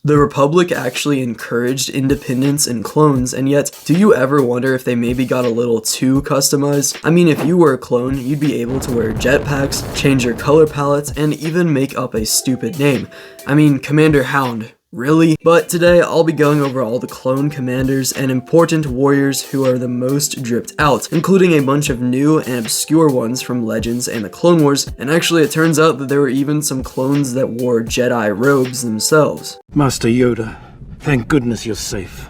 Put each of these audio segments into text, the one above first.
The Republic actually encouraged independence and clones, and yet, do you ever wonder if they maybe got a little too customized? I mean, if you were a clone, you'd be able to wear jetpacks, change your color palettes, and even make up a stupid name. I mean, Commander Hound. Really? But today I'll be going over all the clone commanders and important warriors who are the most dripped out, including a bunch of new and obscure ones from Legends and the Clone Wars, and actually it turns out that there were even some clones that wore Jedi robes themselves. Master Yoda, thank goodness you're safe.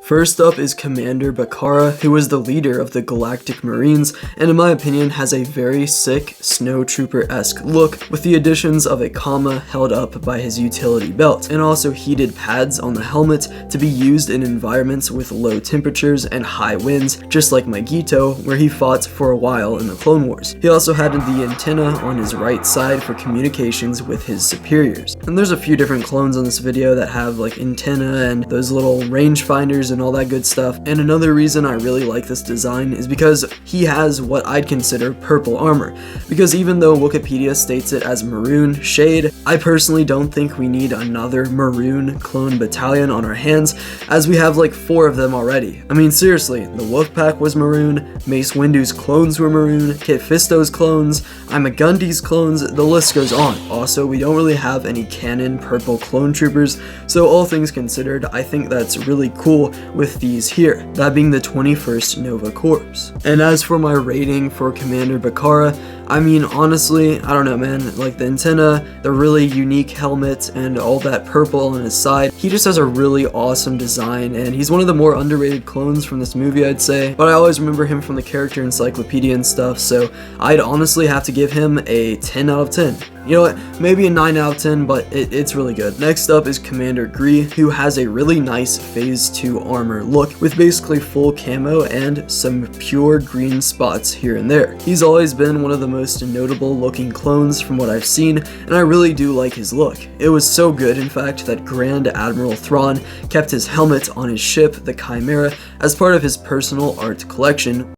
First up is Commander Bacara, who was the leader of the Galactic Marines, and in my opinion has a very sick snowtrooper-esque look, with the additions of a comma held up by his utility belt, and also heated pads on the helmet to be used in environments with low temperatures and high winds, just like Magito, where he fought for a while in the Clone Wars. He also had the antenna on his right side for communications with his superiors. And there's a few different clones on this video that have like antenna and those little rangefinders and all that good stuff. And another reason I really like this design is because he has what I'd consider purple armor. Because even though Wikipedia states it as maroon shade, I personally don't think we need another maroon clone battalion on our hands, as we have like 4 of them already. I mean, seriously, the Wolfpack was maroon, Mace Windu's clones were maroon, Kit Fisto's clones, Imagundi's clones, the list goes on. Also, we don't really have any canon purple clone troopers, so all things considered, I think that's really cool with these here, that being the 21st Nova Corps. And as for my rating for Commander Bacara, I mean, honestly, I don't know, man, like the antenna, the really unique helmet, and all that purple on his side, he just has a really awesome design, and he's one of the more underrated clones from this movie, I'd say, but I always remember him from the character encyclopedia and stuff, so I'd honestly have to give him a 10 out of 10. You know what, maybe a 9 out of 10, but it's really good. Next up is Commander Gree, who has a really nice Phase 2 armor look, with basically full camo and some pure green spots here and there. He's always been one of the most notable looking clones from what I've seen, and I really do like his look. It was so good, in fact, that Grand Admiral Thrawn kept his helmet on his ship, the Chimera, as part of his personal art collection.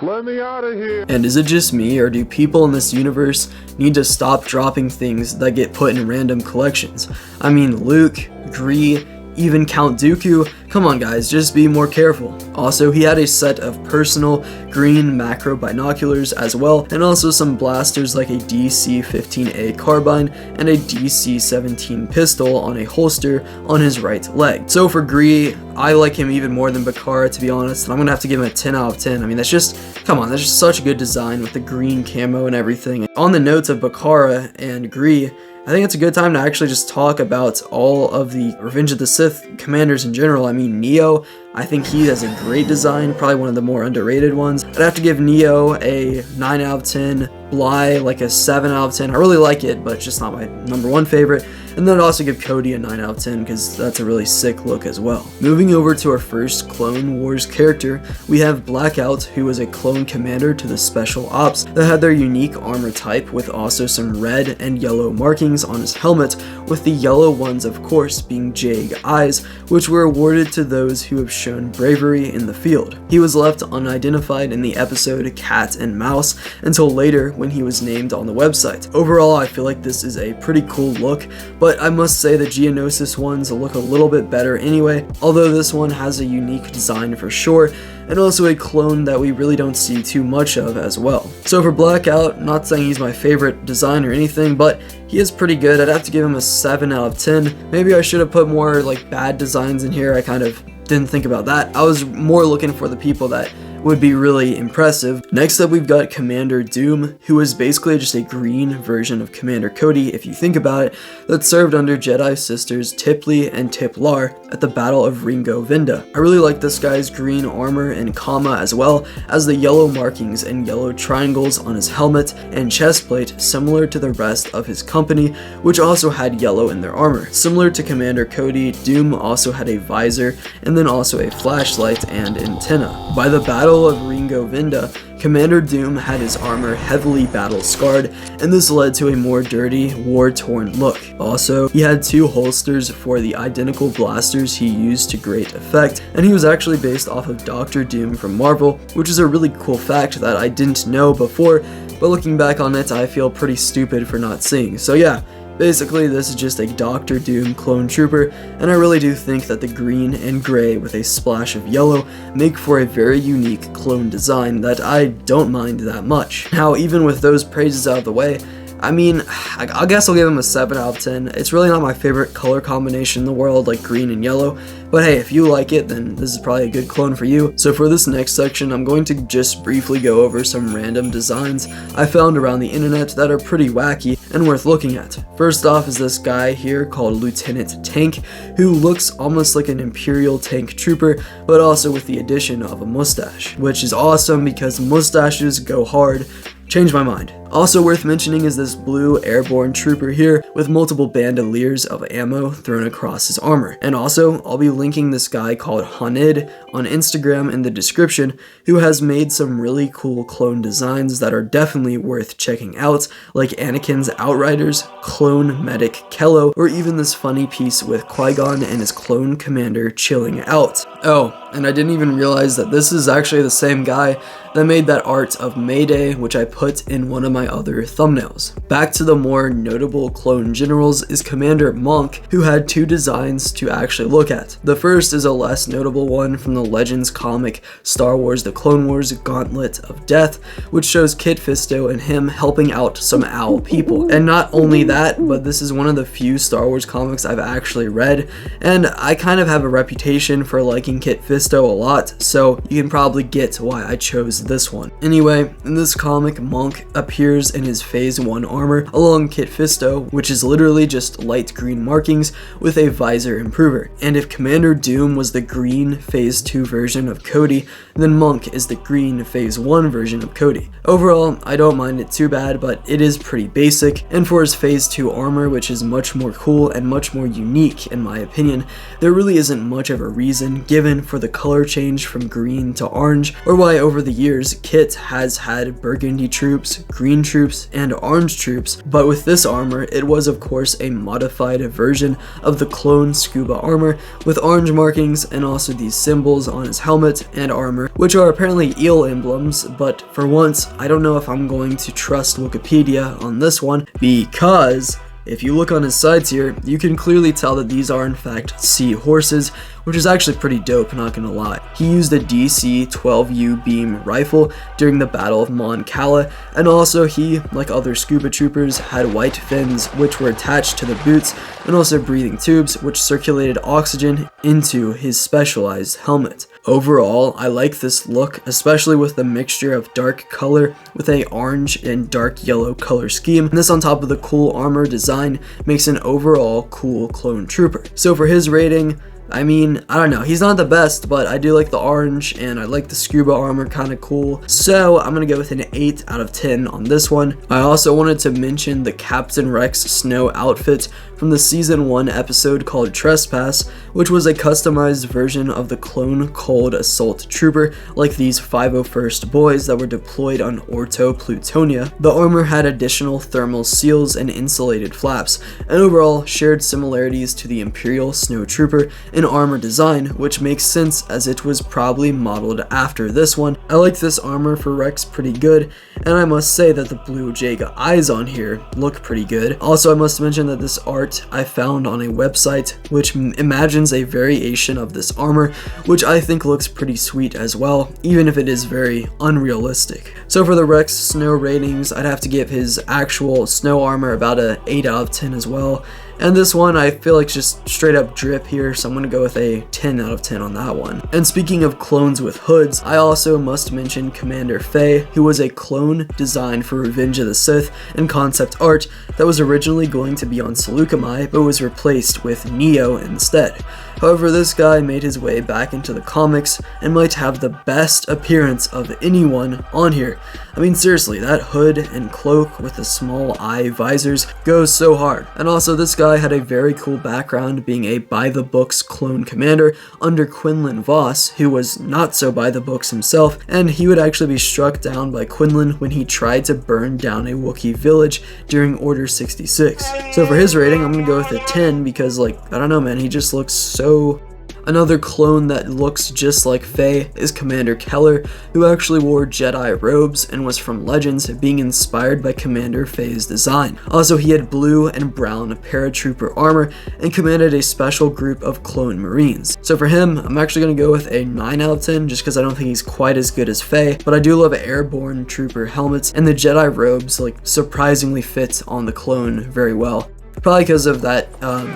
Let me out of here. And is it just me, or do people in this universe need to stop dropping things that get put in random collections? I mean, Luke, Gree, even Count Dooku, come on guys, just be more careful. Also, he had a set of personal green macro binoculars as well, and also some blasters like a DC-15A carbine and a DC-17 pistol on a holster on his right leg. So for Gree, I like him even more than Bacara, to be honest, and I'm gonna have to give him a 10 out of 10. I mean, that's just, come on, that's just such a good design with the green camo and everything. On the notes of Bacara and Gree, I think it's a good time to actually just talk about all of the Revenge of the Sith commanders in general. I mean, Neo, I think he has a great design, probably one of the more underrated ones. I'd have to give Neo a 9 out of 10, Bly like a 7 out of 10. I really like it, but it's just not my #1 favorite. And then I'd also give Cody a 9 out of 10 because that's a really sick look as well. Moving over to our first Clone Wars character, we have Blackout, who was a clone commander to the Special Ops that had their unique armor type with also some red and yellow markings on his helmet, with the yellow ones of course being Jag eyes, which were awarded to those who have shown bravery in the field. He was left unidentified in the episode Cat and Mouse until later when he was named on the website. Overall, I feel like this is a pretty cool look, but I must say the Geonosis ones look a little bit better anyway, although this one has a unique design for sure, and also a clone that we really don't see too much of as well. So for Blackout, not saying he's my favorite design or anything, but he is pretty good. I'd have to give him a 7 out of 10. Maybe I should have put more like bad designs in here. I kind of didn't think about that. I was more looking for the people that would be really impressive. Next up, we've got Commander Doom, who is basically just a green version of Commander Cody, if you think about it, that served under Jedi sisters Tipli and Tiplar at the Battle of Ringo Vinda. I really like this guy's green armor and comma, as well as the yellow markings and yellow triangles on his helmet and chest plate, similar to the rest of his company, which also had yellow in their armor. Similar to Commander Cody, Doom also had a visor and then also a flashlight and antenna. By the battle, Battle of Ringo Vinda, Commander Doom had his armor heavily battle scarred, and this led to a more dirty, war-torn look. Also, he had 2 holsters for the identical blasters he used to great effect, and he was actually based off of Dr. Doom from Marvel, which is a really cool fact that I didn't know before, but looking back on it, I feel pretty stupid for not seeing. So yeah, basically this is just a Dr. Doom clone trooper, and I really do think that the green and gray with a splash of yellow make for a very unique clone design that I don't mind that much. Now, even with those praises out of the way, I mean, I guess I'll give him a 7 out of 10. It's really not my favorite color combination in the world, like green and yellow, but hey, if you like it, then this is probably a good clone for you. So for this next section, I'm going to just briefly go over some random designs I found around the internet that are pretty wacky and worth looking at. First off is this guy here called Lieutenant Tank, who looks almost like an Imperial tank trooper, but also with the addition of a mustache, which is awesome because mustaches go hard. Changed my mind. Also worth mentioning is this blue airborne trooper here with multiple bandoliers of ammo thrown across his armor. And also, I'll be linking this guy called Honnid on Instagram in the description, who has made some really cool clone designs that are definitely worth checking out, like Anakin's Outriders, Clone Medic Kello, or even this funny piece with Qui-Gon and his clone commander chilling out. Oh, and I didn't even realize that this is actually the same guy that made that art of Mayday, which I put in one of my other thumbnails. Back to the more notable clone generals is Commander Monk, who had 2 designs to actually look at. The first is a less notable one from the Legends comic Star Wars The Clone Wars Gauntlet of Death, which shows Kit Fisto and him helping out some owl people. And not only that, but this is one of the few Star Wars comics I've actually read, and I kind of have a reputation for liking Kit Fisto a lot, so you can probably get why I chose this one. Anyway, in this comic, Monk appears in his Phase 1 armor along Kit Fisto, which is literally just light green markings with a visor improver. And if Commander Doom was the green Phase 2 version of Cody, then Monk is the green Phase 1 version of Cody. Overall, I don't mind it too bad, but it is pretty basic, and for his Phase 2 armor, which is much more cool and much more unique in my opinion, there really isn't much of a reason given for the color change from green to orange, or why over the years Kit has had burgundy troops, green troops, and orange troops, but with this armor it was of course a modified version of the clone scuba armor with orange markings and also these symbols on his helmet and armor, which are apparently eel emblems, but for once I don't know if I'm going to trust Wikipedia on this one, because if you look on his sides here, you can clearly tell that these are in fact sea horses, which is actually pretty dope, not gonna lie. He used a DC-12U beam rifle during the Battle of Mon Cala, and also he, like other scuba troopers, had white fins which were attached to the boots, and also breathing tubes which circulated oxygen into his specialized helmet. Overall, I like this look, especially with the mixture of dark color with a orange and dark yellow color scheme. And this on top of the cool armor design makes an overall cool clone trooper. So for his rating, I mean, I don't know, he's not the best, but I do like the orange and I like the scuba armor, kind of cool. So I'm gonna go with an 8 out of 10 on this one. I also wanted to mention the Captain Rex snow outfit from the season 1 episode called Trespass, which was a customized version of the clone cold assault trooper, like these 501st boys that were deployed on Orto Plutonia. The armor had additional thermal seals and insulated flaps, and overall shared similarities to the Imperial snow trooper in armor design, which makes sense as it was probably modeled after this one. I like this armor for Rex pretty good, and I must say that the blue Jaga eyes on here look pretty good. Also, I must mention that this art I found on a website which imagines a variation of this armor, which I think looks pretty sweet as well, even if it is very unrealistic. So for the Rex snow ratings, I'd have to give his actual snow armor about a 8 out of 10 as well. And this one I feel like just straight up drip here, so I'm gonna go with a 10 out of 10 on that one. And speaking of clones with hoods, I also must mention Commander Faye, who was a clone designed for Revenge of the Sith and concept art that was originally going to be on Seleucami, but was replaced with Neo instead. However, this guy made his way back into the comics and might have the best appearance of anyone on here. I mean, seriously, that hood and cloak with the small eye visors goes so hard. And also, this guy had a very cool background being a by-the-books clone commander under Quinlan Voss, who was not so by the books himself, and he would actually be struck down by Quinlan when he tried to burn down a Wookiee village during Order 66. So for his rating, I'm gonna go with a 10 because, like, I don't know, man, he just looks so... Another clone that looks just like Faye is Commander Keller, who actually wore Jedi robes and was from Legends, being inspired by Commander Faye's design. Also, he had blue and brown paratrooper armor and commanded a special group of clone marines. So for him, I'm actually going to go with a 9 out of 10 just because I don't think he's quite as good as Faye, but I do love airborne trooper helmets, and the Jedi robes like surprisingly fit on the clone very well. Probably because of that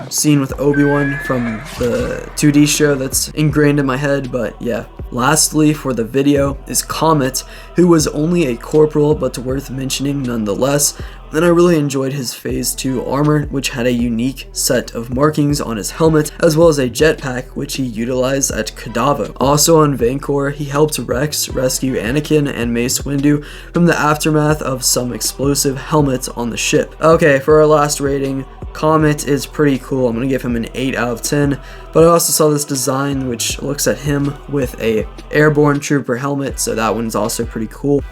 scene with Obi-Wan from the 2D show that's ingrained in my head, but yeah. Lastly for the video is Comet, who was only a corporal but worth mentioning nonetheless. And I really enjoyed his Phase 2 armor, which had a unique set of markings on his helmet, as well as a jetpack, which he utilized at Kadavo. Also on Vancor, he helped Rex rescue Anakin and Mace Windu from the aftermath of some explosive helmets on the ship. Okay, for our last rating, Comet is pretty cool. I'm gonna give him an 8 out of 10, but I also saw this design which looks at him with a airborne trooper helmet, so that one's also pretty cool.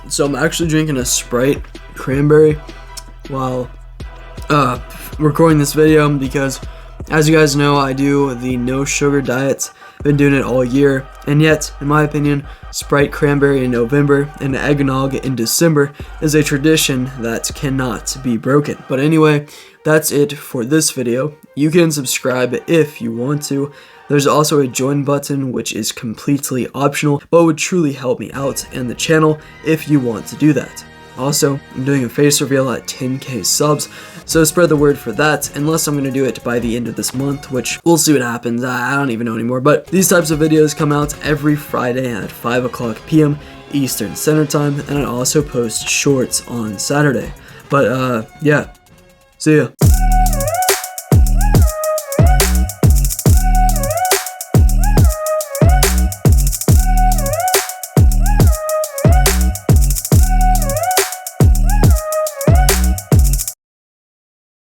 So I'm actually drinking a Sprite cranberry while recording this video because, as you guys know, I do the no sugar diet. Been doing it all year, and yet, in my opinion, Sprite cranberry in November and eggnog in December is a tradition that cannot be broken. But anyway, that's it for this video. You can subscribe if you want to. There's also a join button, which is completely optional, but would truly help me out and the channel if you want to do that. Also, I'm doing a face reveal at 10k subs, so spread the word for that, unless I'm going to do it by the end of this month, which we'll see what happens. I don't even know anymore, but these types of videos come out every Friday at 5 o'clock p.m. Eastern Standard Time, and I also post shorts on Saturday. But yeah, see ya.